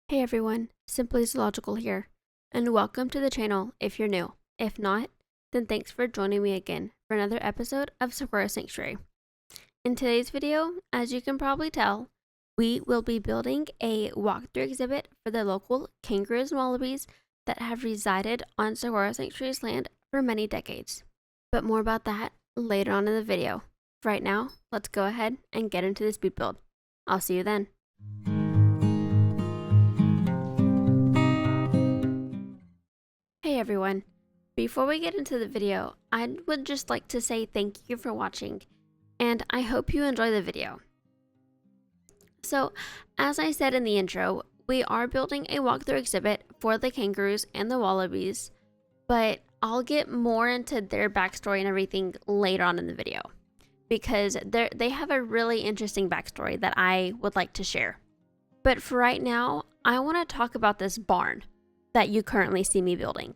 Hey everyone, Simply Zoological here, and welcome to the channel if you're new. If not, then thanks for joining me again for another episode of Saguaro Sanctuary. In today's video, as you can probably tell, we will be building a walkthrough exhibit for the local kangaroos and wallabies that have resided on Saguaro Sanctuary's land for many decades. But more about that later on in the video. Right now, let's go ahead and get into this speed build. I'll see you then. Hey everyone, before we get into the video, I would just like to say thank you for watching, and I hope you enjoy the video. So, as I said in the intro, we are building a walkthrough exhibit for the kangaroos and the wallabies, but I'll get more into their backstory and everything later on in the video, because they have a really interesting backstory that I would like to share. But for right now, I want to talk about this barn that you currently see me building.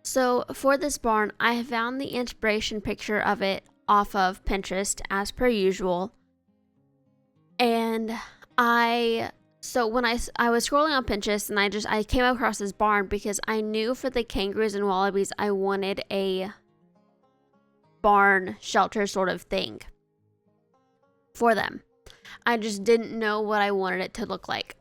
So for this barn, I found the inspiration picture of it off of Pinterest as per usual. And when I was scrolling on Pinterest and I came across this barn because I knew for the kangaroos and wallabies I wanted a barn shelter sort of thing for them. I just didn't know what I wanted it to look like.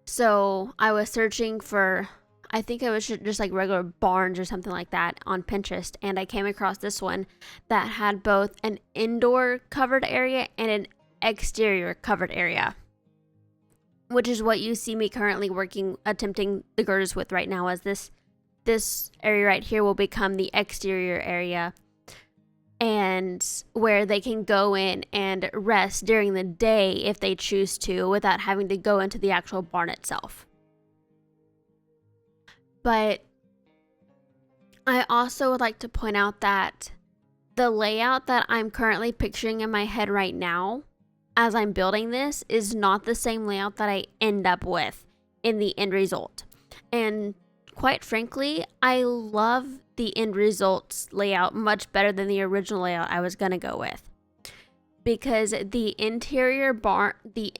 So I was searching for, I think it was just like regular barns or something like that on Pinterest. And I came across this one that had both an indoor covered area and an exterior covered area, which is what you see me currently attempting the girders with right now, as this area right here will become the exterior area, and where they can go in and rest during the day if they choose to without having to go into the actual barn itself. But I also would like to point out that the layout that I'm currently picturing in my head right now as I'm building this is not the same layout that I end up with in the end result. And quite frankly, I love the end results layout much better than the original layout I was going to go with. Because the interior barn, the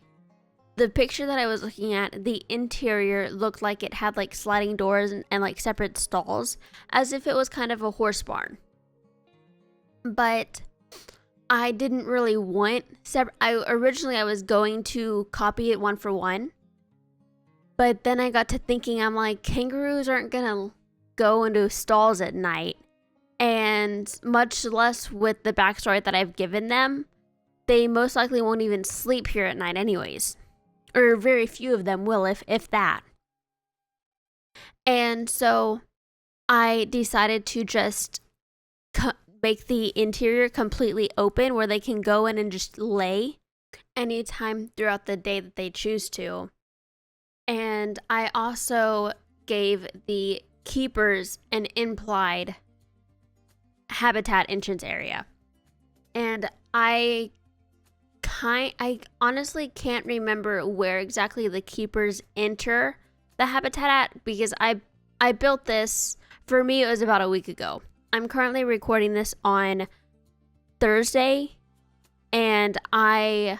picture that I was looking at, the interior looked like it had like sliding doors and like separate stalls, as if it was kind of a horse barn. But I didn't really want originally I was going to copy it one for one. But then I got to thinking, I'm like, kangaroos aren't gonna go into stalls at night, and much less with the backstory that I've given them, they most likely won't even sleep here at night anyways. Or very few of them will, if that. And so I decided to just make the interior completely open, where they can go in and just lay anytime throughout the day that they choose to. And I also gave the keepers an implied habitat entrance area. And I honestly can't remember where exactly the keepers enter the habitat at, because I built this, for me it was about a week ago. I'm currently recording this on Thursday, and I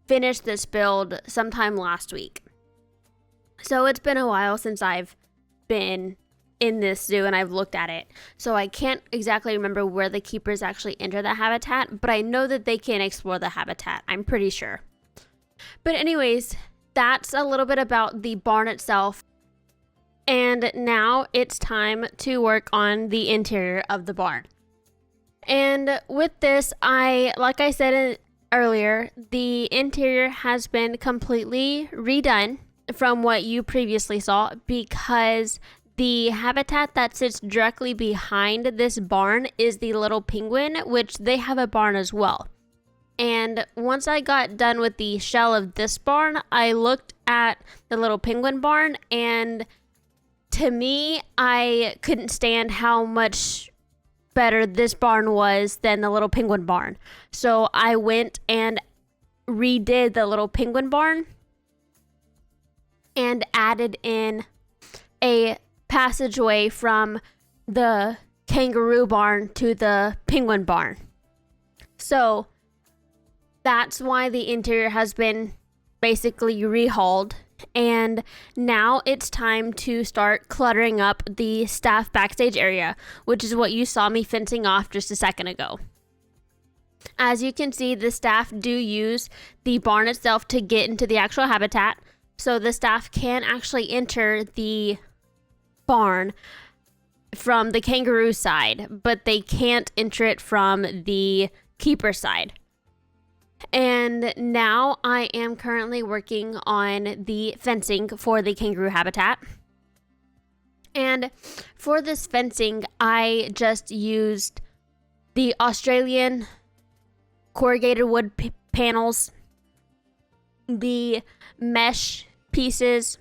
finished this build sometime last week. So it's been a while since I've been in this zoo and I've looked at it. So I can't exactly remember where the keepers actually enter the habitat, but I know that they can explore the habitat, I'm pretty sure. But anyways, that's a little bit about the barn itself. And now it's time to work on the interior of the barn. And with this, like I said earlier, the interior has been completely redone from what you previously saw, because the habitat that sits directly behind this barn is the little penguin, which they have a barn as well. And once I got done with the shell of this barn, I looked at the little penguin barn, and to me, I couldn't stand how much better this barn was than the little penguin barn. So I went and redid the little penguin barn and added in a passageway from the kangaroo barn to the penguin barn. So that's why the interior has been basically rehauled, and now it's time to start cluttering up the staff backstage area, which is what you saw me fencing off just a second ago. As you can see, the staff do use the barn itself to get into the actual habitat, so the staff can actually enter the barn from the kangaroo side, but they can't enter it from the keeper side. And now I am currently working on the fencing for the kangaroo habitat. And for this fencing, I just used the Australian corrugated wood panels, the mesh pieces,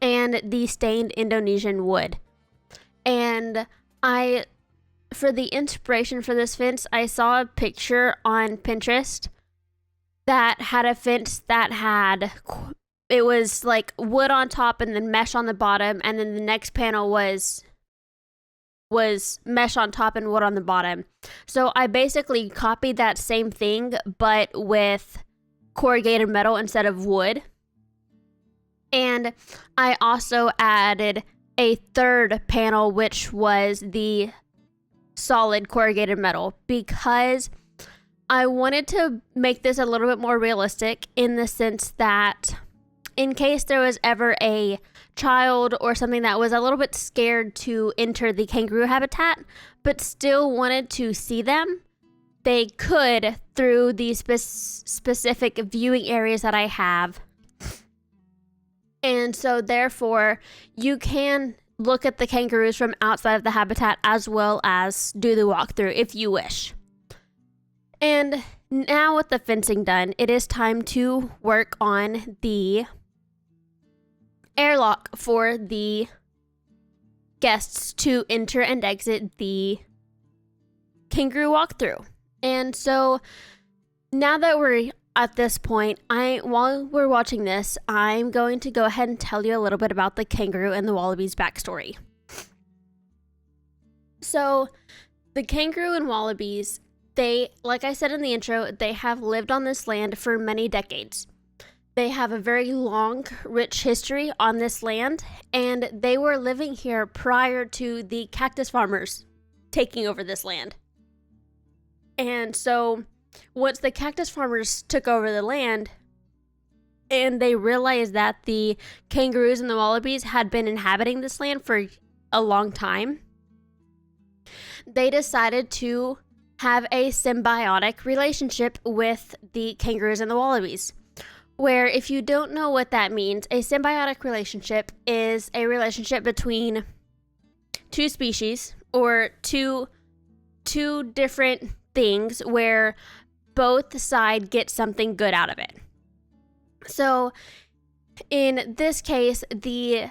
and the stained Indonesian wood. And for the inspiration for this fence, I saw a picture on Pinterest that had a fence that it was like wood on top and then mesh on the bottom, and then the next panel was mesh on top and wood on the bottom. So I basically copied that same thing, but with corrugated metal instead of wood. And I also added a third panel, which was the solid corrugated metal, because I wanted to make this a little bit more realistic, in the sense that in case there was ever a child or something that was a little bit scared to enter the kangaroo habitat but still wanted to see them, they could through the specific viewing areas that I have. And so therefore you can look at the kangaroos from outside of the habitat as well as do the walkthrough if you wish. And now with the fencing done, it is time to work on the airlock for the guests to enter and exit the kangaroo walkthrough. And so now that we're at this point, while we're watching this, I'm going to go ahead and tell you a little bit about the kangaroo and the wallabies backstory. So the kangaroo and wallabies, like I said in the intro, they have lived on this land for many decades. They have a very long, rich history on this land, and they were living here prior to the cactus farmers taking over this land. And so once the cactus farmers took over the land and they realized that the kangaroos and the wallabies had been inhabiting this land for a long time, they decided to have a symbiotic relationship with the kangaroos and the wallabies. Where, if you don't know what that means, a symbiotic relationship is a relationship between two species or two different things where both sides get something good out of it. So in this case, the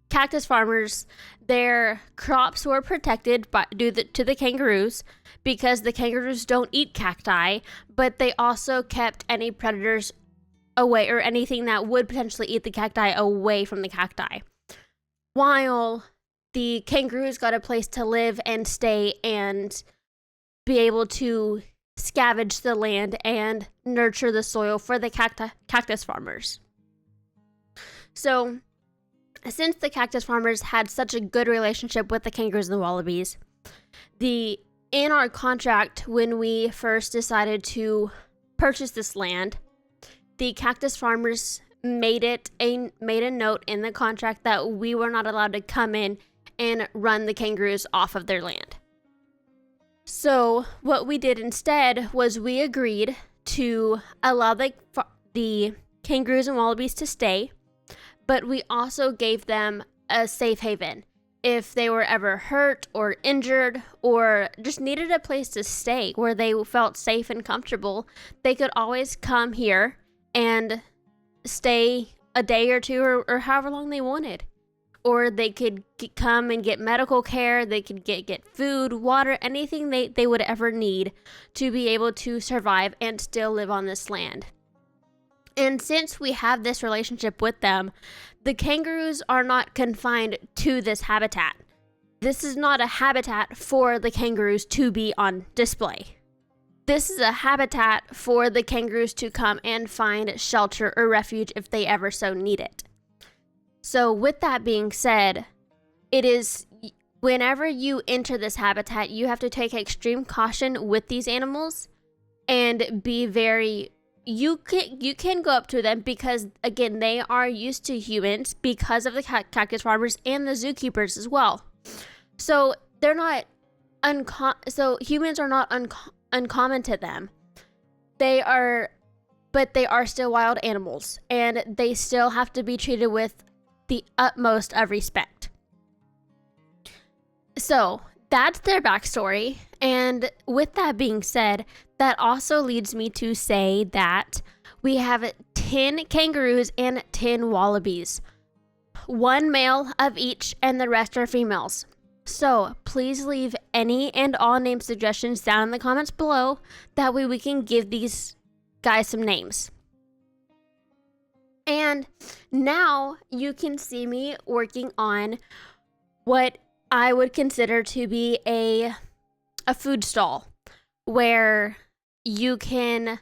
cactus farmers, their crops were protected due to the kangaroos, because the kangaroos don't eat cacti, but they also kept any predators away, or anything that would potentially eat the cacti, away from the cacti, while the kangaroos got a place to live and stay and be able to scavenge the land and nurture the soil for the cactus farmers. So since the cactus farmers had such a good relationship with the kangaroos and the wallabies, in our contract, when we first decided to purchase this land, the cactus farmers made a note in the contract that we were not allowed to come in and run the kangaroos off of their land. So what we did instead was we agreed to allow the kangaroos and wallabies to stay, but we also gave them a safe haven. If they were ever hurt or injured or just needed a place to stay where they felt safe and comfortable, they could always come here and stay a day or two, or however long they wanted. Or they could come and get medical care, they could get food, water, anything they would ever need to be able to survive and still live on this land. And since we have this relationship with them, the kangaroos are not confined to this habitat. This is not a habitat for the kangaroos to be on display. this is a habitat for the kangaroos to come and find shelter or refuge if they ever so need it. So with that being said, it is whenever you enter this habitat, you have to take extreme caution with these animals and be very, you can go up to them because, again, they are used to humans because of the cactus farmers and the zookeepers as well. So they're not so humans are not uncommon to them. But they are still wild animals, and they still have to be treated with the utmost of respect. So that's their backstory. And with that being said, that also leads me to say that we have 10 kangaroos and 10 wallabies. 1 male of each, and the rest are females. So please leave any and all name suggestions down in the comments below. That way we can give these guys some names. And now you can see me working on what I would consider to be a food stall, where you can,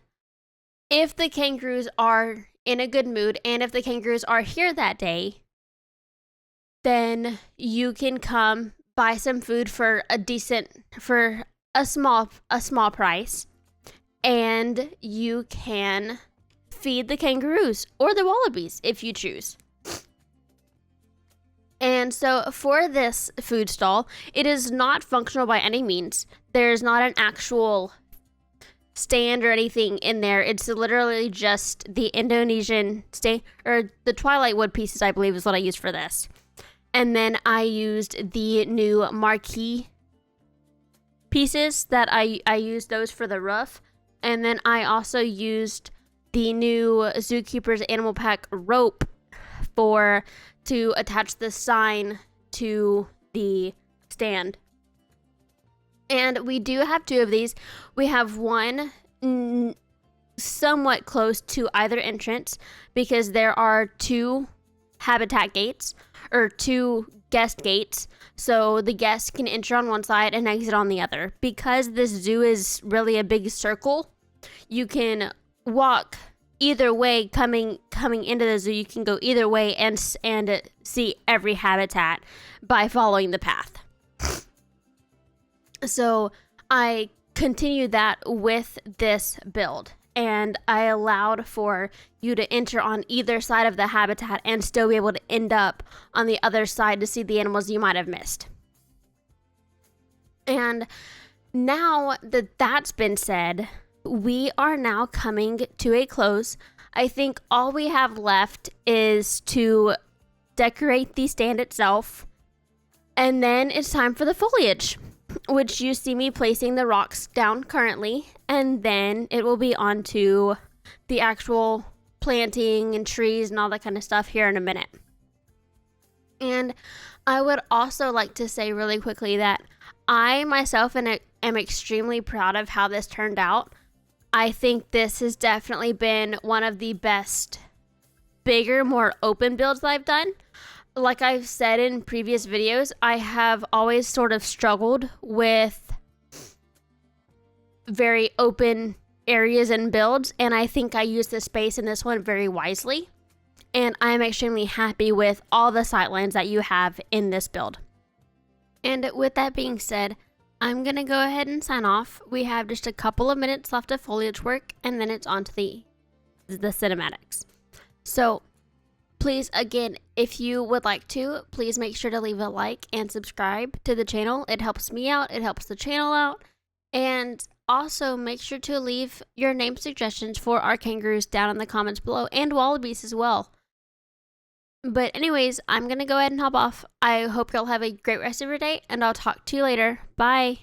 if the kangaroos are in a good mood and if the kangaroos are here that day, then you can come buy some food for a small price, and you can feed the kangaroos or the wallabies if you choose. And so for this food stall, it is not functional by any means. There's not an actual stand or anything in there. It's literally just the Indonesian stand, or the Twilight wood pieces, I believe is what I used for this. And then I used the new marquee pieces that I used those for the roof. And then I also used the new Zookeeper's Animal Pack rope to attach the sign to the stand. And we do have 2 of these. We have one somewhat close to either entrance because there are 2 habitat gates, or 2 guest gates, so the guests can enter on one side and exit on the other. Because this zoo is really a big circle, you can walk either way. Coming into the zoo, you can go either way and see every habitat by following the path. So I continued that with this build, and I allowed for you to enter on either side of the habitat and still be able to end up on the other side to see the animals you might have missed. And now that that's been said, we are now coming to a close. I think all we have left is to decorate the stand itself, and then it's time for the foliage, which you see me placing the rocks down currently, and then it will be on to the actual planting and trees and all that kind of stuff here in a minute. And I would also like to say really quickly that I myself am extremely proud of how this turned out. I think this has definitely been one of the best, bigger, more open builds that I've done. Like I've said in previous videos, I have always sort of struggled with very open areas and builds, and I think I used the space in this one very wisely. And I'm extremely happy with all the sightlines that you have in this build. And with that being said, I'm going to go ahead and sign off. We have just a couple of minutes left of foliage work, and then it's on to the cinematics. So please, again, if you would like to, please make sure to leave a like and subscribe to the channel. It helps me out. It helps the channel out. And also make sure to leave your name suggestions for our kangaroos down in the comments below, and wallabies as well. But anyways, I'm going to go ahead and hop off. I hope y'all have a great rest of your day, and I'll talk to you later. Bye.